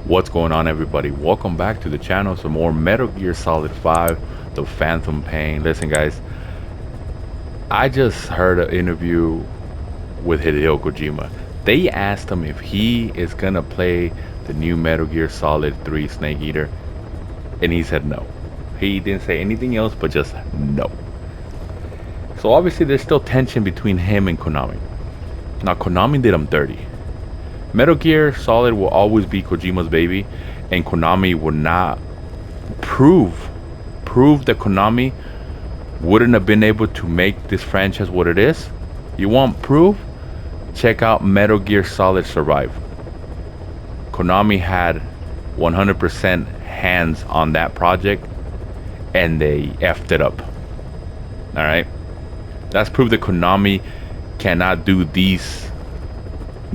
What's going on, everybody? Welcome back to the channel. Some more Metal Gear Solid 5, The Phantom Pain. Listen, guys, I just heard an interview with Hideo Kojima. They asked him if he is gonna play the new Metal Gear Solid 3 Snake Eater, and he said no. He didn't say anything else but just no. So obviously there's still tension between him and Konami. Now Konami did him dirty. Metal Gear Solid will always be Kojima's baby, and Konami will not prove that Konami wouldn't have been able to make this franchise what it is. You want proof? Check out Metal Gear Solid Survive. Konami had 100% hands on that project, and they effed it up. Alright? That's proof that Konami cannot do these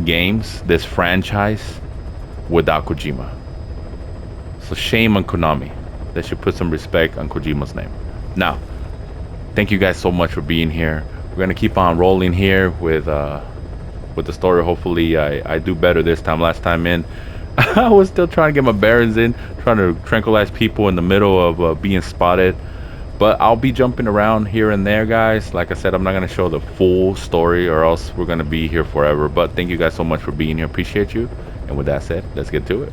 games, this franchise, without Kojima. So shame on Konami. They should put some respect on Kojima's name. Now, thank you guys so much for being here. We're gonna keep on rolling here with the story. Hopefully I do better this time. Last time in, I was still trying to get my bearings in, trying to tranquilize people in the middle of being spotted. But I'll be jumping around here and there, guys. Like I said, I'm not going to show the full story or else we're going to be here forever. But thank you guys so much for being here. Appreciate you. And with that said, let's get to it.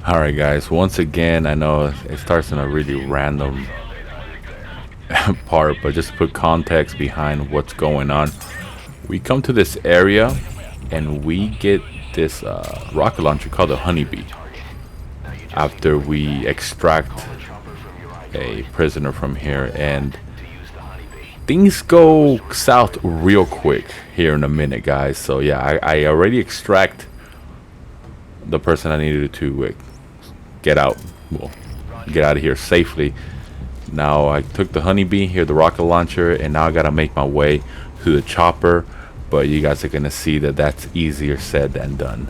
Alright, guys. Once again, I know it starts in a really random part, but just to put context behind what's going on. We come to this area and we get this rocket launcher called the Honeybee. After we extract a prisoner from here, and things go south real quick here in a minute, guys. So yeah, I already extract the person I needed to get out of here safely. Now I took the Honeybee here, the rocket launcher, and now I gotta make my way to the chopper, but you guys are gonna see that that's easier said than done.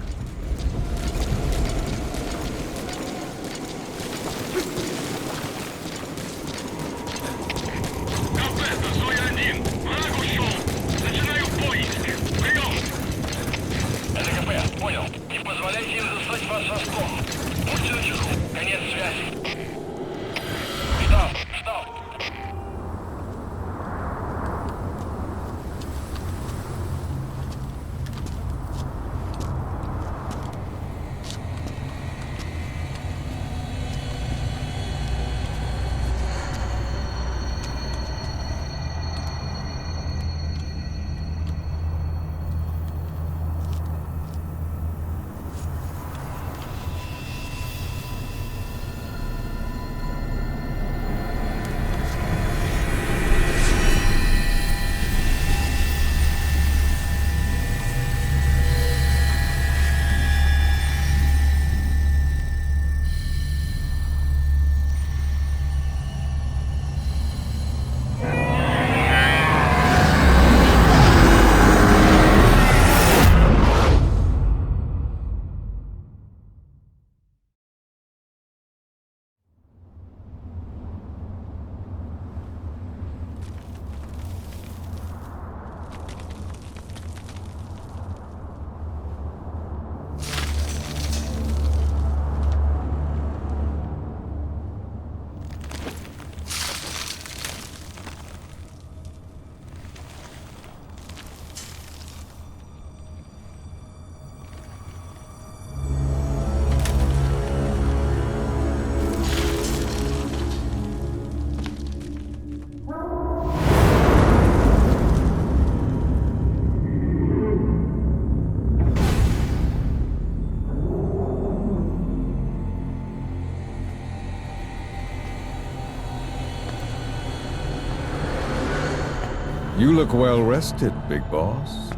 You look well rested, big boss.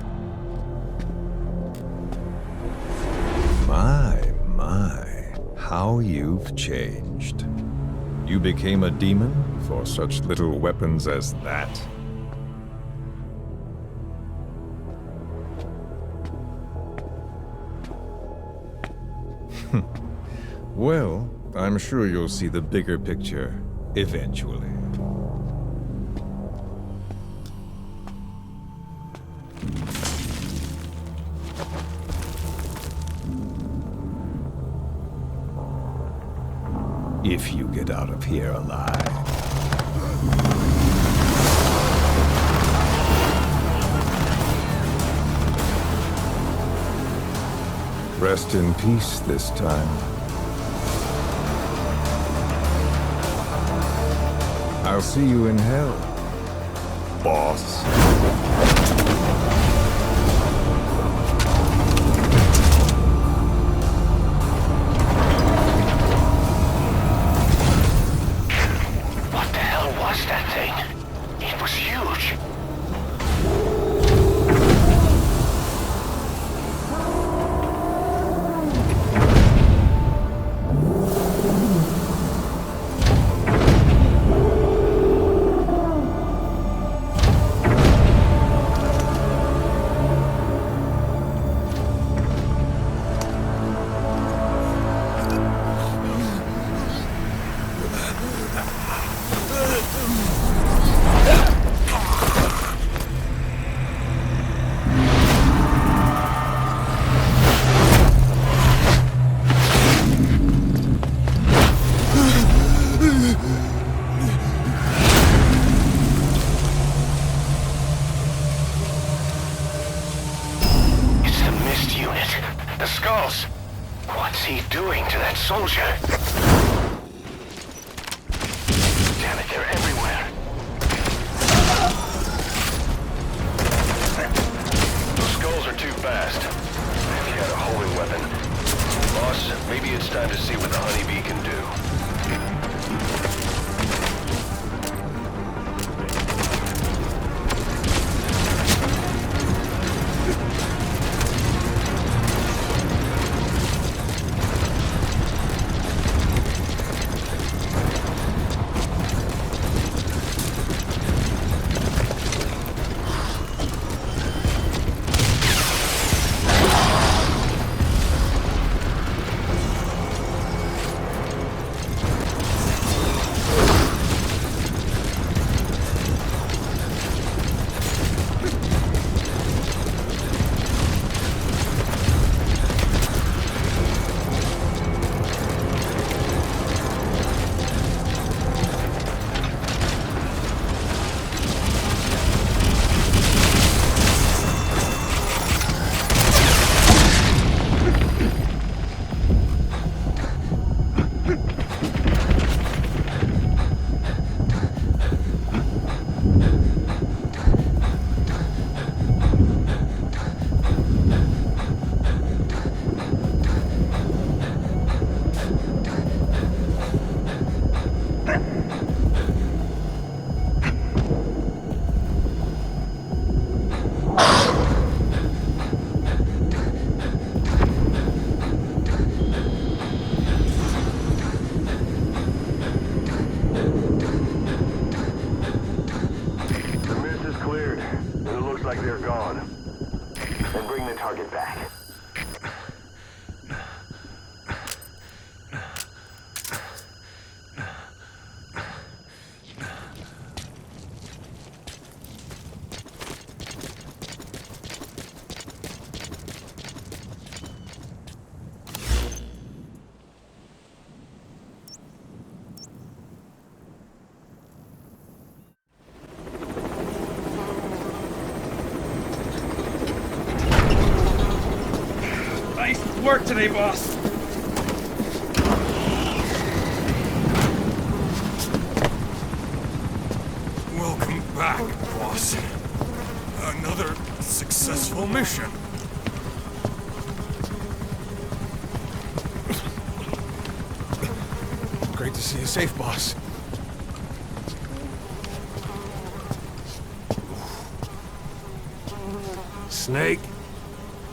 My, how you've changed. You became a demon for such little weapons as that? Well, I'm sure you'll see the bigger picture eventually. If you get out of here alive. Rest in peace this time. I'll see you in hell, boss. What the hell was that thing? It was huge. What's he doing to that soldier? Damn it, they're everywhere. Those skulls are too fast. If you had a homing weapon. Boss, maybe it's time to see what the honeybee can do. They're gone. And bring the target back. Work today, boss. Welcome back, boss. Another successful mission. Great to see you safe, boss. Snake,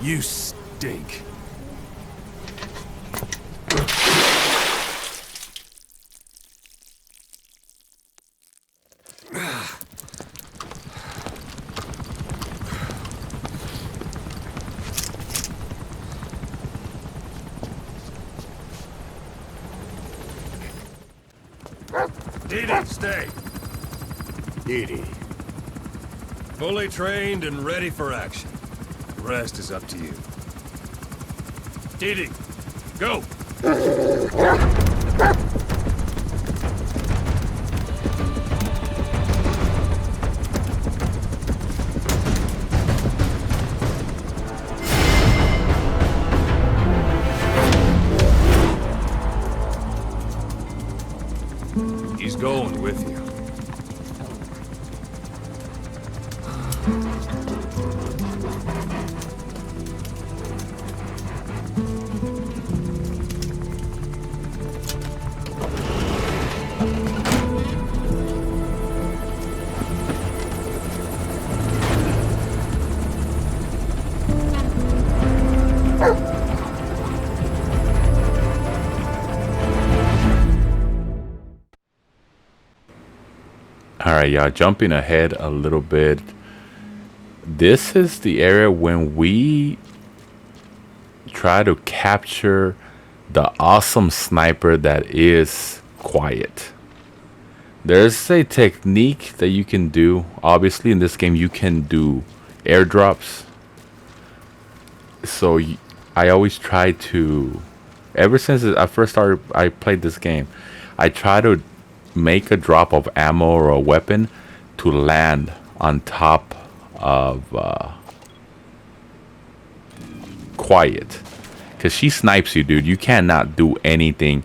you stink. Didi, stay. Didi. Fully trained and ready for action. The rest is up to you. Didi, go! going with you. Alright, y'all, jumping ahead a little bit. This is the area when we try to capture the awesome sniper that is Quiet. There's a technique that you can do. Obviously, in this game, you can do airdrops. So I always try to, ever since I first started, I played this game, I try to make a drop of ammo or a weapon to land on top of Quiet, because she snipes you, dude. You cannot do anything.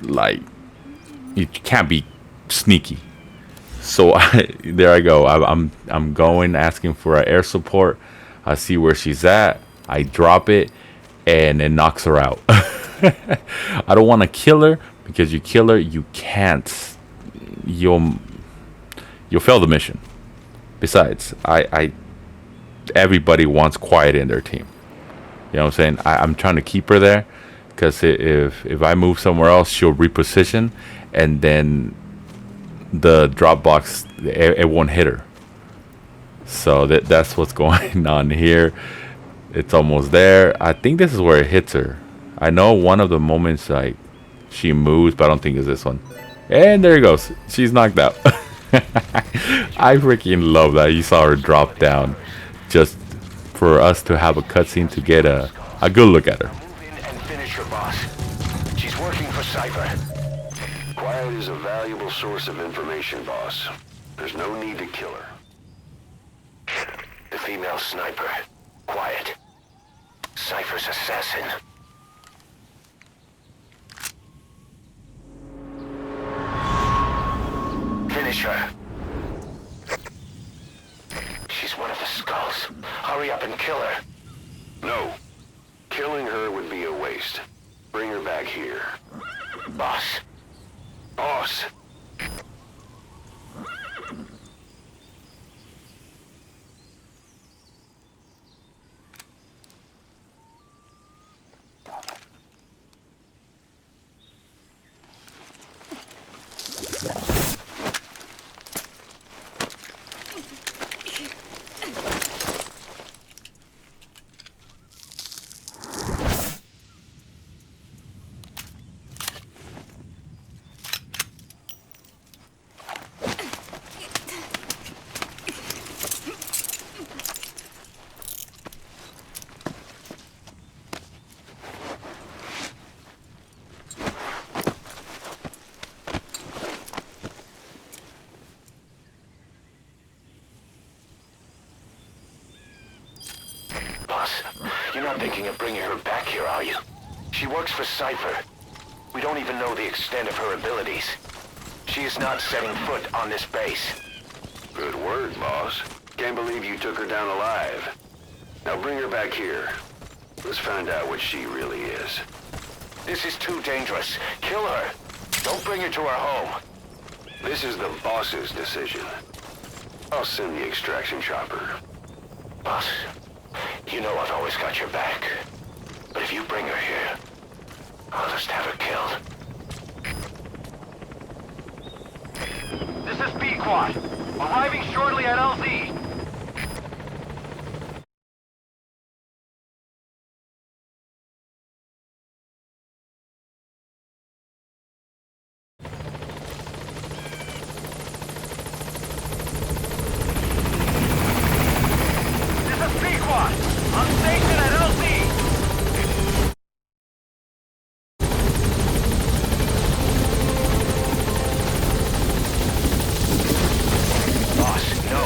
Like, you can't be sneaky. So there I go. I'm going, asking for an air support. I see where she's at. I drop it, and it knocks her out. I don't want to kill her, because you kill her, you can't. You'll fail the mission. Besides, everybody wants Quiet in their team. You know what I'm saying? I'm trying to keep her there, because if I move somewhere else, she'll reposition, and then the drop box, it won't hit her. So that's what's going on here. It's almost there. I think this is where it hits her. I know one of the moments, like, she moves, but I don't think it's this one. And there it goes. She's knocked out. I freaking love that. You saw her drop down, just for us to have a cutscene to get a good look at her. Move in and finish your boss. She's working for Cypher. Quiet is a valuable source of information, boss. There's no need to kill her. The female sniper, Quiet. Cypher's assassin. Finish her. She's one of the skulls. Hurry up and kill her. No. Killing her would be a waste. Bring her back here. Boss. Boss. You're not thinking of bringing her back here, are you? She works for Cypher. We don't even know the extent of her abilities. She is not setting foot on this base. Good word, boss. Can't believe you took her down alive. Now bring her back here. Let's find out what she really is. This is too dangerous. Kill her. Don't bring her to our home. This is the boss's decision. I'll send the extraction chopper. Boss, you know I've always got your back. But if you bring her here, I'll just have her killed. This is B-Quad. Arriving shortly at LZ. This is B-Quad. I'm stationed at LZ. Boss, no.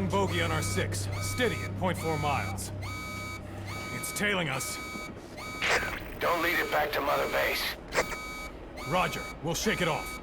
strong bogey on our 6. Steady at 0.4 miles. It's tailing us. Don't lead it back to Mother Base. Roger. We'll shake it off.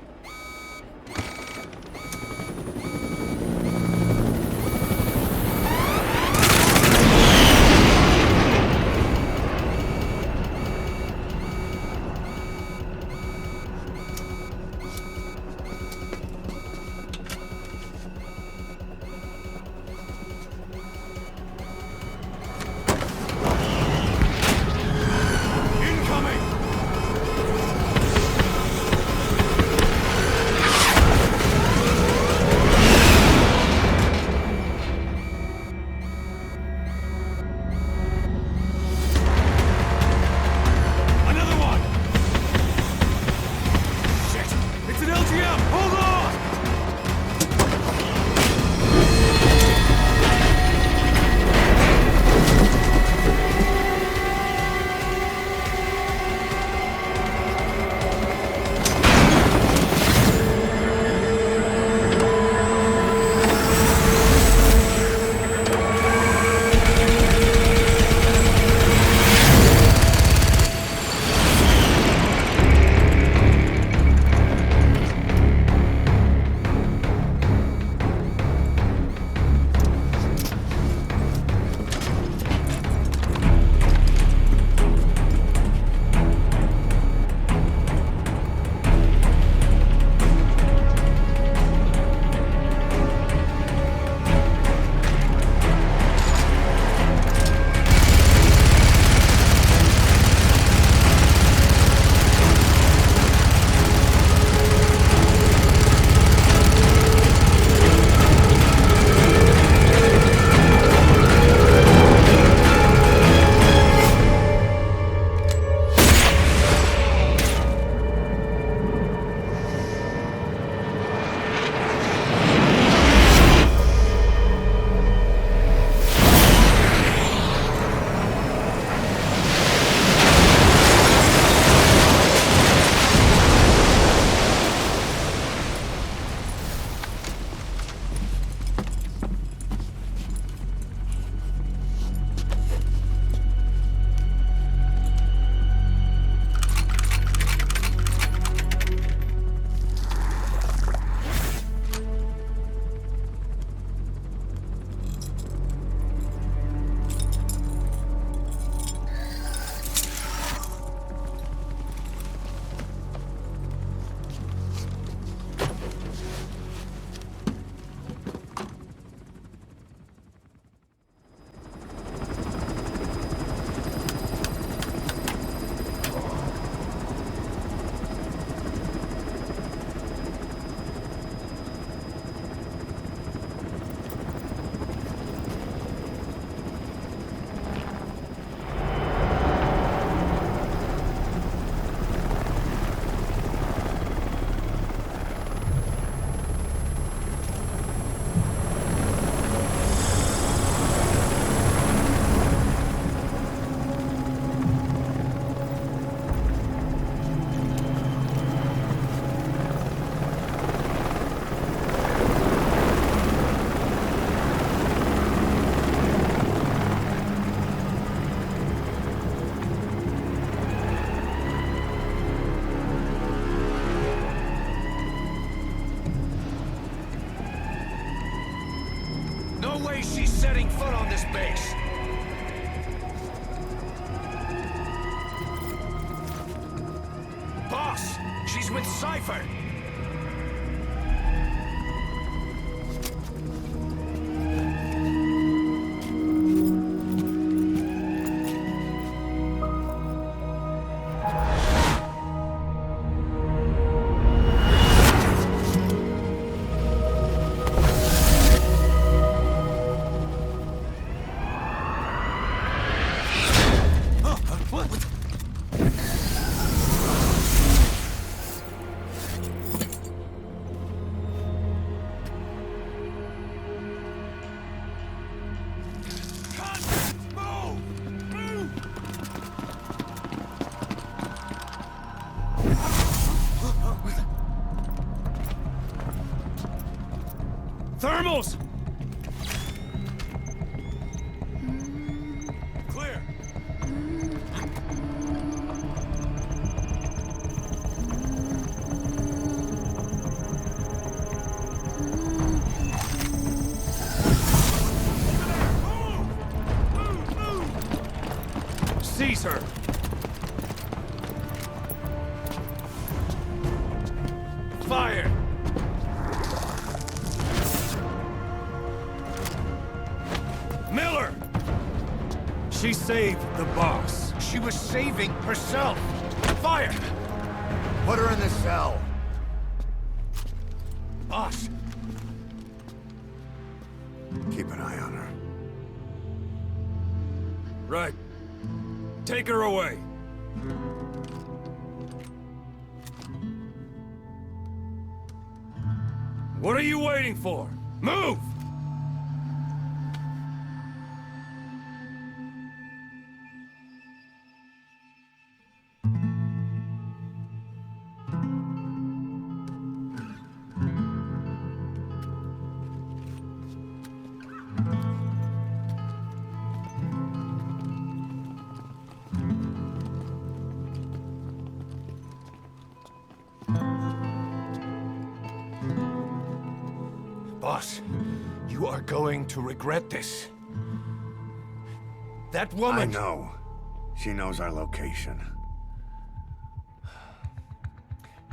way she's setting foot on this base. Boss, she's with Cypher. Thermals! Seize her! Fire! Miller! She saved the boss. She was saving herself. Fire! Put her in the cell. Boss! Keep an eye on her. Right. Take her away. What are you waiting for? Move! Boss, you are going to regret this. That woman... I know. She knows our location.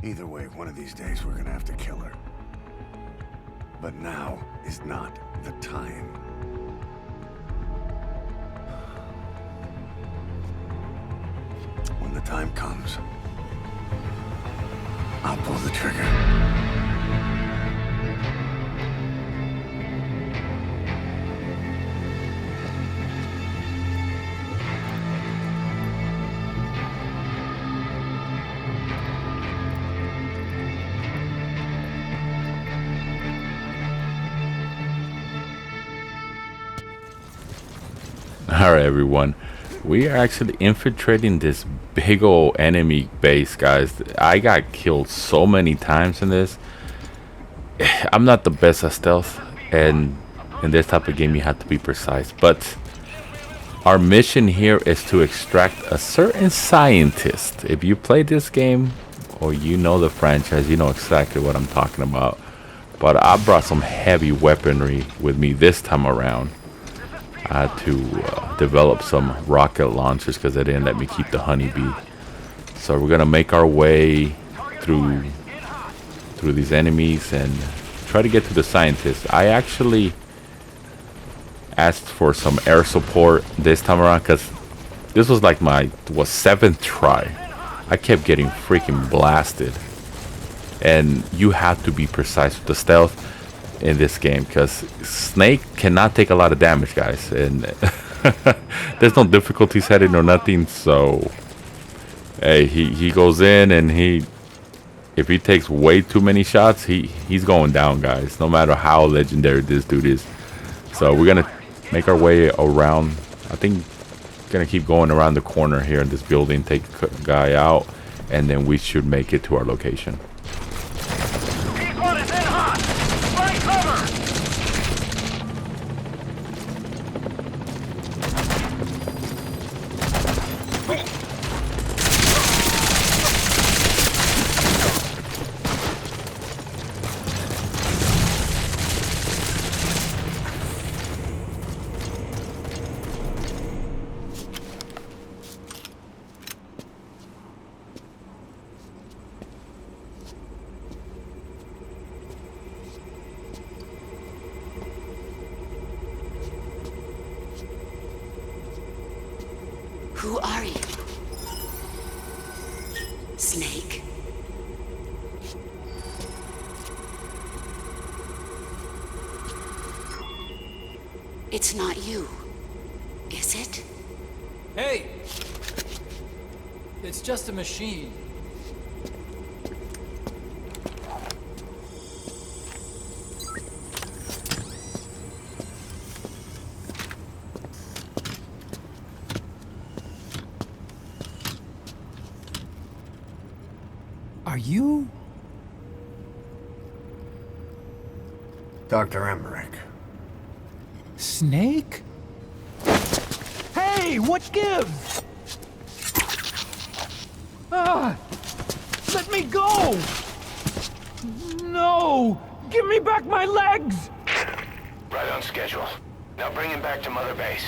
Either way, one of these days we're gonna have to kill her. But now is not the time. When the time comes, I'll pull the trigger. Alright everyone, we are actually infiltrating this big old enemy base, guys. I got killed so many times in this. I'm not the best at stealth, and in this type of game you have to be precise, but our mission here is to extract a certain scientist. If you play this game or you know the franchise, you know exactly what I'm talking about. But I brought some heavy weaponry with me this time around. I had to develop some rocket launchers because they didn't let me keep the honeybee. So we're gonna make our way through these enemies and try to get to the scientist. I actually asked for some air support this time around because this was like my 7th try. I kept getting freaking blasted, and you have to be precise with the stealth in this game because Snake cannot take a lot of damage, guys, and there's no difficulty setting or nothing. So hey, he goes in, and if he takes way too many shots, he's going down, guys, no matter how legendary this dude is. So we're gonna make our way around. I think gonna keep going around the corner here in this building, take a guy out, and then we should make it to our location. Who are you? Snake? It's not you, is it? Hey! It's just a machine. Are you... Dr. Emmerich? Snake? Hey, what gives? Ah! Let me go! No! Give me back my legs! Right on schedule. Now bring him back to Mother Base.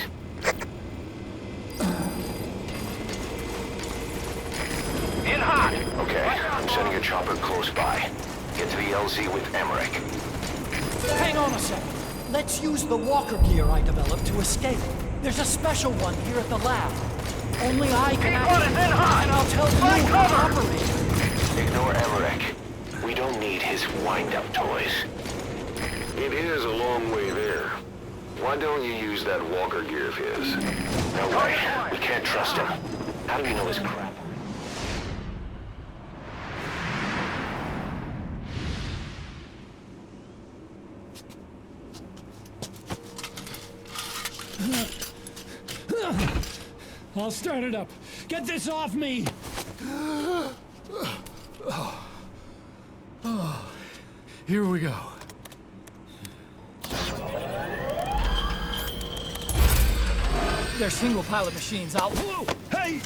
sending a chopper close by. Get to the LZ with Emmerich. Hang on a second. Let's use the walker gear I developed to escape. There's a special one here at the lab. Only I can activate it, and I'll tell you how to operate it. Ignore Emmerich. We don't need his wind-up toys. It is a long way there. Why don't you use that walker gear of his? No way. We can't trust him. How do you know his crap? I'll start it up. Get this off me! Here we go. They're single pilot machines. Hey!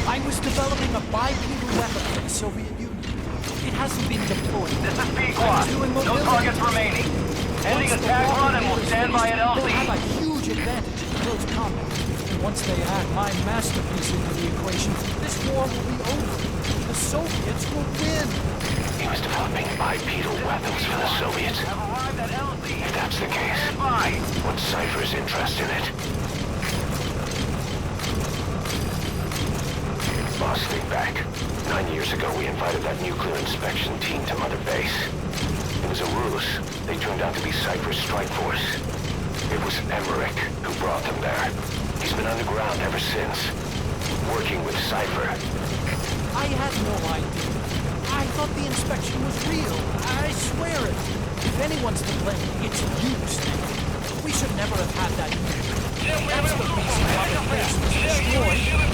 I was developing a bipedal weapon for the Soviet Union. It hasn't been deployed. This is Pequod. No targets remaining. Ending attack run and we'll stand by at They'll LZ. have a huge advantage in close combat. And once they add my masterpiece into the equation, this war will be over. The Soviets will win. He was developing bipedal weapons for the Soviets. Have arrived at LZ. If that's the case, Stand by. what's Cypher's interest in it? Boss, think back. 9 years ago, we invited that nuclear inspection team to Mother Base. It was a ruse. They turned out to be Cypher's strike force. It was Emmerich who brought them there. He's been underground ever since, working with Cypher. I had no idea. I thought the inspection was real. I swear it. If anyone's to blame, it's you, Snake. We should never have had that meeting. That's the reason why the base was destroyed.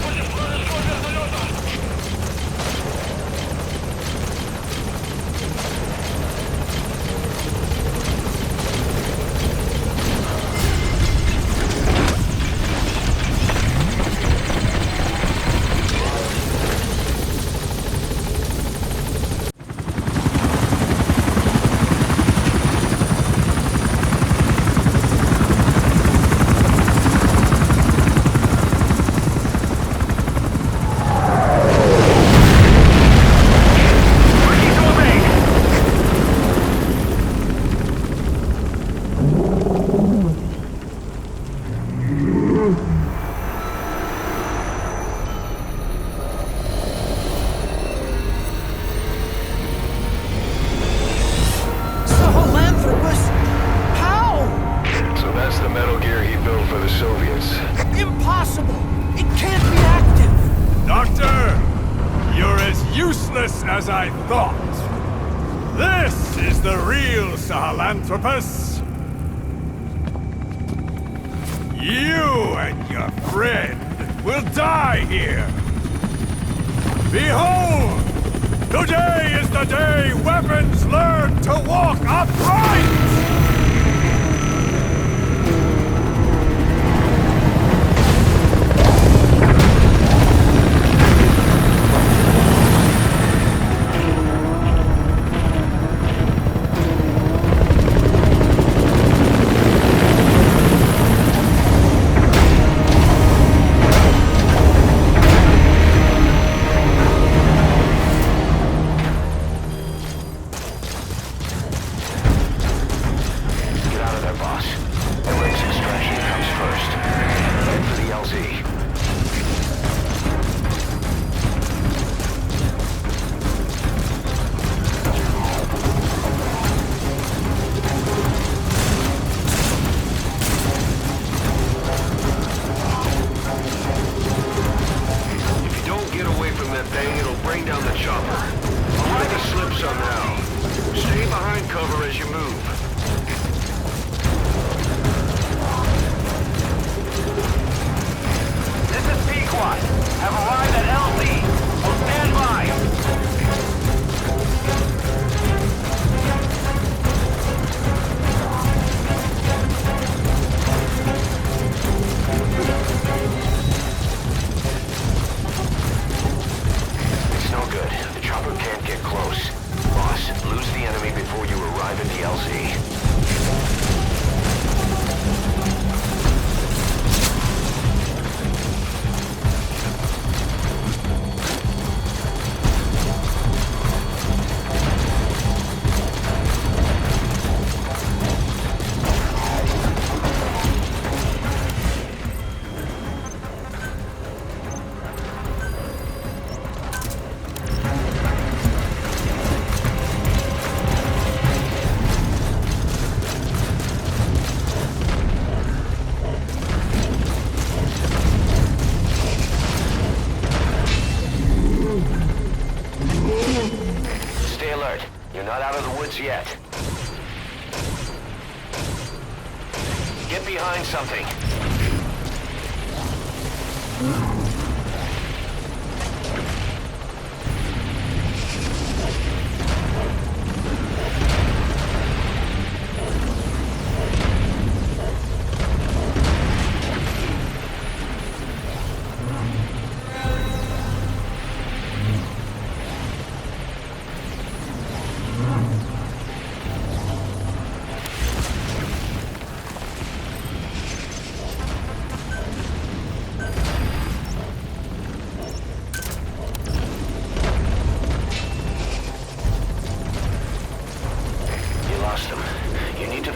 As I thought. This is the real Sahelanthropus. You and your friend will die here. Behold! Today is the day weapons learn to walk upright! Get behind something.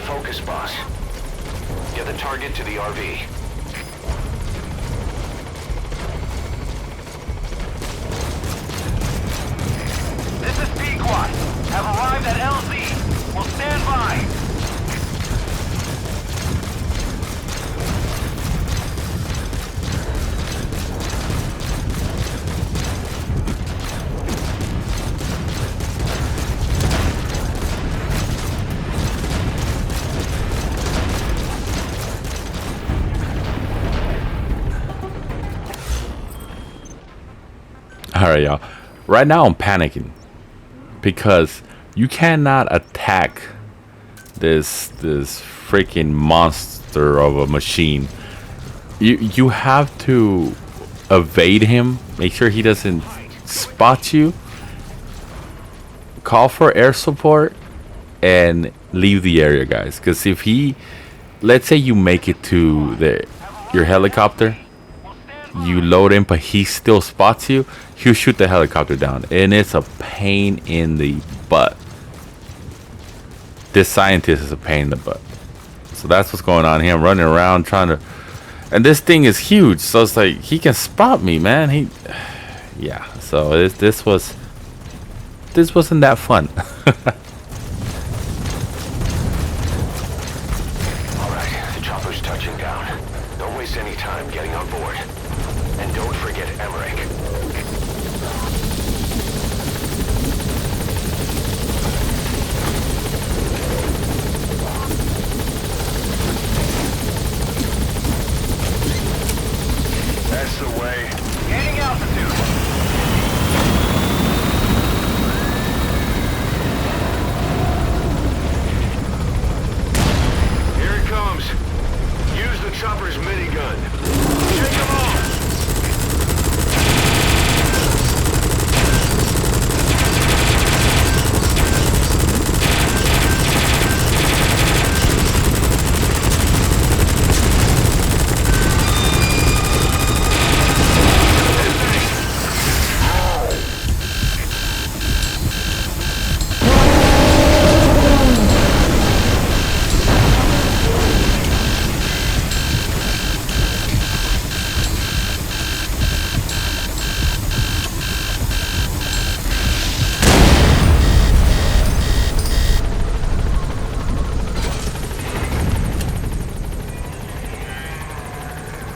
Focus, boss. Get the target to the RV. This is Pequot. Have arrived at LZ. We'll stand by. Alright, y'all. Right now I'm panicking because you cannot attack this freaking monster of a machine. You have to evade him, make sure he doesn't spot you, call for air support, and leave the area, guys. Because if he, let's say you make it to your helicopter, you load in, but he still spots you, he'll shoot the helicopter down, and it's a pain in the butt. This scientist is a pain in the butt. So that's what's going on here. I'm running around trying to, and this thing is huge, so it's like he can spot me, man. Yeah. So this wasn't that fun. All right, the chopper's touching down. Don't waste any time getting on board. And don't forget Emmerich. That's the way. Gaining altitude. Here it comes. Use the chopper's minigun. Shake him off.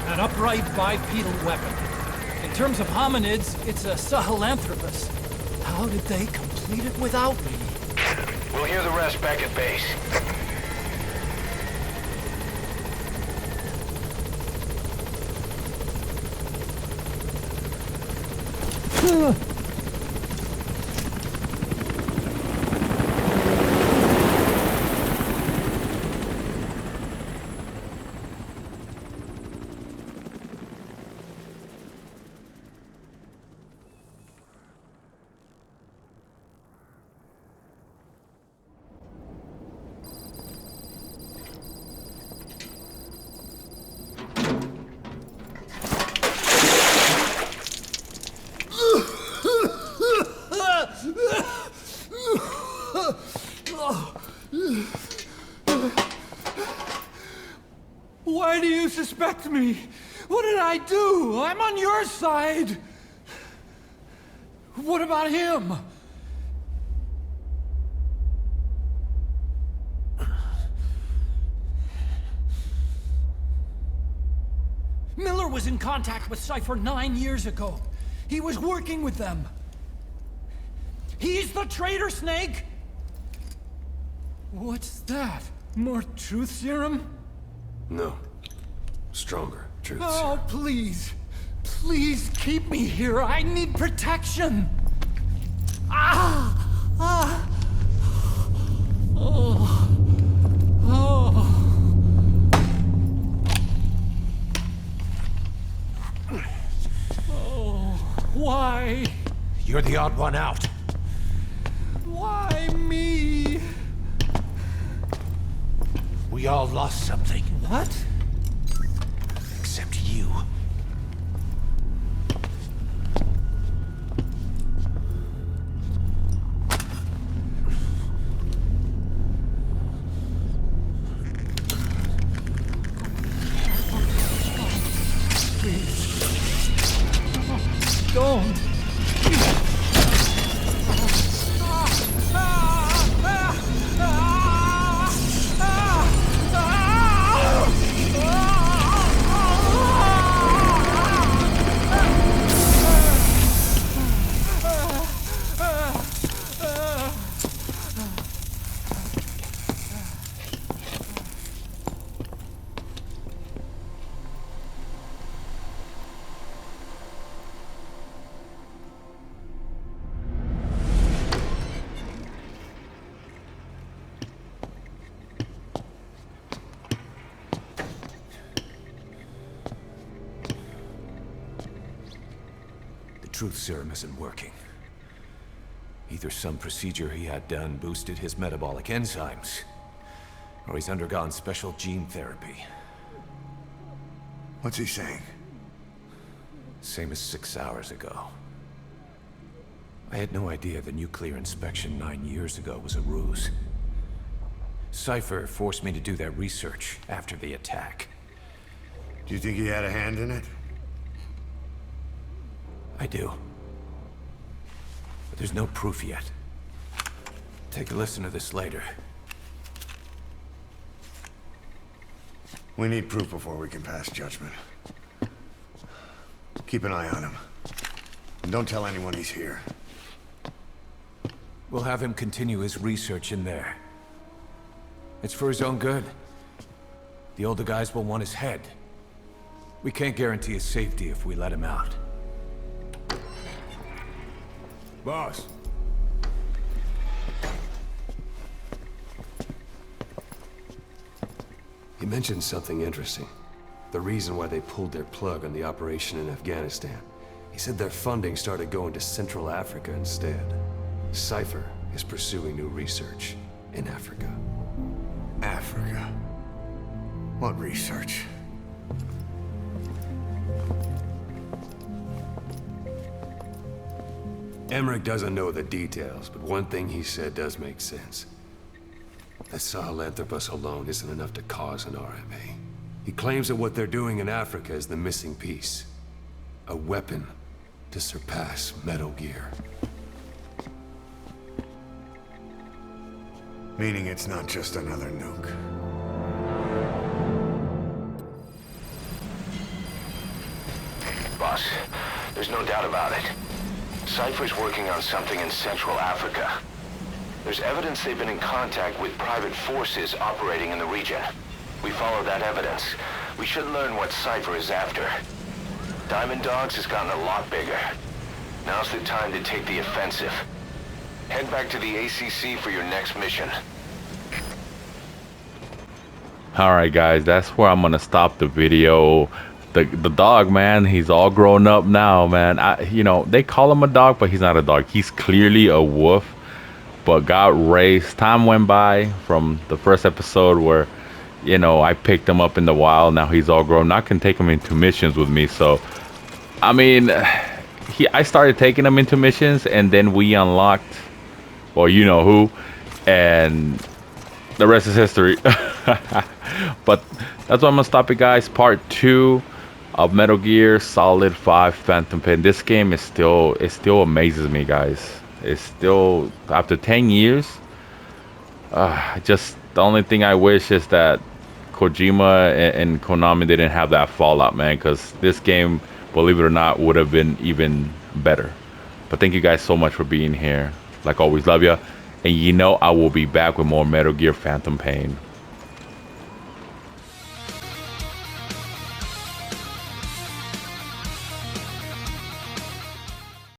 An upright bipedal weapon. In terms of hominids, it's a Sahelanthropus. How did they complete it without me? We'll hear the rest back at base. Why do you suspect me? What did I do? I'm on your side. What about him? Miller was in contact with Cypher 9 years ago. He was working with them. He's the traitor, Snake! What's that? More truth serum? No. Stronger, truth serum. Oh, please. Please keep me here. I need protection. Oh. Why? You're the odd one out. Why me? We all lost something. What? Except you. Don't. Truth serum isn't working. Either some procedure he had done boosted his metabolic enzymes, or he's undergone special gene therapy. What's he saying? Same as 6 hours ago. I had no idea the nuclear inspection 9 years ago was a ruse. Cypher forced me to do that research after the attack. Do you think he had a hand in it? I do. But there's no proof yet. Take a listen to this later. We need proof before we can pass judgment. Keep an eye on him. And don't tell anyone he's here. We'll have him continue his research in there. It's for his own good. The older guys will want his head. We can't guarantee his safety if we let him out. Boss. He mentioned something interesting. The reason why they pulled their plug on the operation in Afghanistan. He said their funding started going to Central Africa instead. Cypher is pursuing new research in Africa. Africa? What research? Emmerich doesn't know the details, but one thing he said does make sense. That Sahelanthropus alone isn't enough to cause an RMA. He claims that what they're doing in Africa is the missing piece. A weapon to surpass Metal Gear. Meaning it's not just another nuke. Boss, there's no doubt about it. Cypher's working on something in Central Africa. There's evidence they've been in contact with private forces operating in the region. We follow that evidence. We should learn what Cypher is after. Diamond Dogs has gotten a lot bigger. Now's the time to take the offensive. Head back to the ACC for your next mission. Alright guys, that's where I'm gonna stop the video. The dog, man, he's all grown up now, man. You know, they call him a dog, but he's not a dog. He's clearly a wolf, but got raised. Time went by from the first episode where, you know, I picked him up in the wild. Now he's all grown. Now I can take him into missions with me. So, I mean, I started taking him into missions, and then we unlocked, well, you know who, and the rest is history. But that's why I'm gonna stop it, guys. Part 2 of Metal Gear Solid 5 Phantom Pain. This game is it still amazes me, guys. It's still, after 10 years, just the only thing I wish is that Kojima and Konami didn't have that fallout, man, because this game, believe it or not, would have been even better. But thank you guys so much for being here. Like always, love ya. And you know I will be back with more Metal Gear Phantom Pain.